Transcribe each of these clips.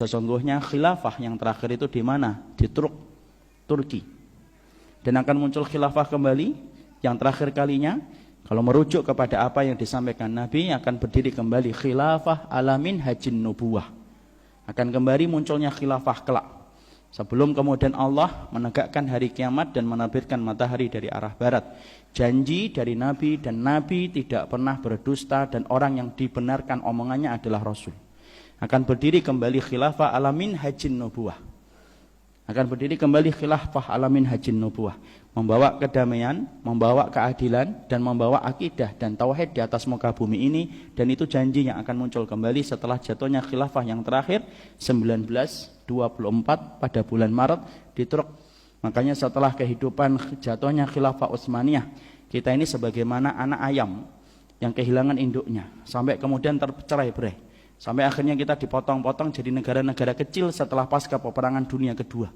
Sesungguhnya khilafah yang terakhir itu di mana? Di Turki. Dan akan muncul khilafah kembali yang terakhir kalinya. Kalau merujuk kepada apa yang disampaikan Nabi, akan berdiri kembali khilafah alamin hajin nubuwah. Akan kembali munculnya khilafah kelak. Sebelum kemudian Allah menegakkan hari kiamat dan menerbitkan matahari dari arah barat. Janji dari Nabi, dan Nabi tidak pernah berdusta, dan orang yang dibenarkan omongannya adalah Rasul. Akan berdiri kembali khilafah alamin hajin nubuwah. Akan berdiri kembali khilafah alamin hajin nubuwah. Membawa kedamaian, membawa keadilan, dan membawa akidah dan tauhid di atas muka bumi ini. Dan itu janji yang akan muncul kembali setelah jatuhnya khilafah yang terakhir 1924 pada bulan Maret di Turki. Makanya setelah kehidupan jatuhnya khilafah Utsmaniyah, kita ini sebagaimana anak ayam yang kehilangan induknya, sampai kemudian tercerai-berai. Sampai akhirnya kita dipotong-potong jadi negara-negara kecil setelah pasca peperangan dunia kedua.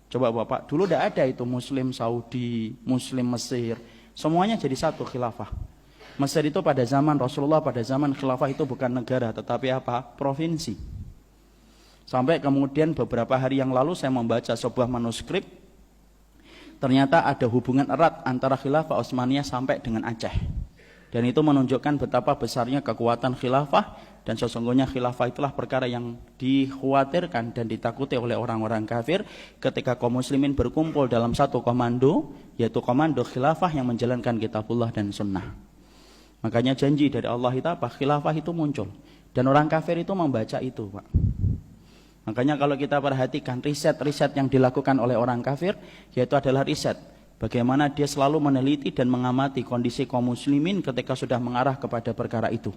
Coba Bapak, dulu tidak ada itu Muslim Saudi, Muslim Mesir, semuanya jadi satu khilafah. Mesir itu pada zaman Rasulullah, pada zaman khilafah itu bukan negara, tetapi apa? Provinsi. Sampai kemudian beberapa hari yang lalu saya membaca sebuah manuskrip, ternyata ada hubungan erat antara khilafah Utsmaniyah sampai dengan Aceh. Dan itu menunjukkan betapa besarnya kekuatan khilafah, dan sesungguhnya khilafah itulah perkara yang dikhawatirkan dan ditakuti oleh orang-orang kafir ketika kaum muslimin berkumpul dalam satu komando, yaitu komando khilafah yang menjalankan kitabullah dan sunnah. Makanya janji dari Allah itu apa? Khilafah itu muncul, dan orang kafir itu membaca itu, Pak. Makanya kalau kita perhatikan riset-riset yang dilakukan oleh orang kafir, yaitu adalah riset bagaimana dia selalu meneliti dan mengamati kondisi kaum muslimin ketika sudah mengarah kepada perkara itu.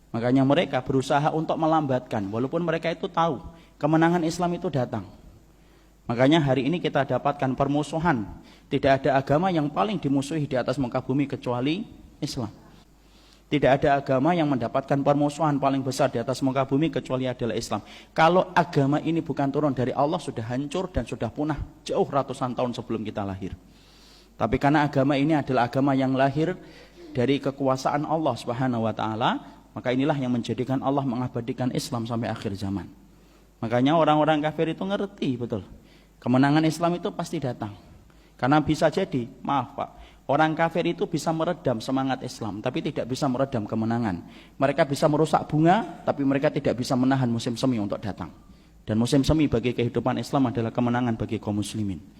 Makanya mereka berusaha untuk melambatkan, walaupun mereka itu tahu kemenangan Islam itu datang. Makanya hari ini kita dapatkan permusuhan. Tidak ada agama yang paling dimusuhi di atas muka bumi kecuali Islam. Tidak ada agama yang mendapatkan permusuhan paling besar di atas muka bumi kecuali adalah Islam. Kalau agama ini bukan turun dari Allah, sudah hancur dan sudah punah jauh ratusan tahun sebelum kita lahir. Tapi karena agama ini adalah agama yang lahir dari kekuasaan Allah Subhanahu wa taala, maka inilah yang menjadikan Allah mengabadikan Islam sampai akhir zaman. Makanya orang-orang kafir itu ngerti betul, kemenangan Islam itu pasti datang. Karena bisa jadi, maaf Pak, orang kafir itu bisa meredam semangat Islam, tapi tidak bisa meredam kemenangan. Mereka bisa merusak bunga, tapi mereka tidak bisa menahan musim semi untuk datang. Dan musim semi bagi kehidupan Islam adalah kemenangan bagi kaum muslimin.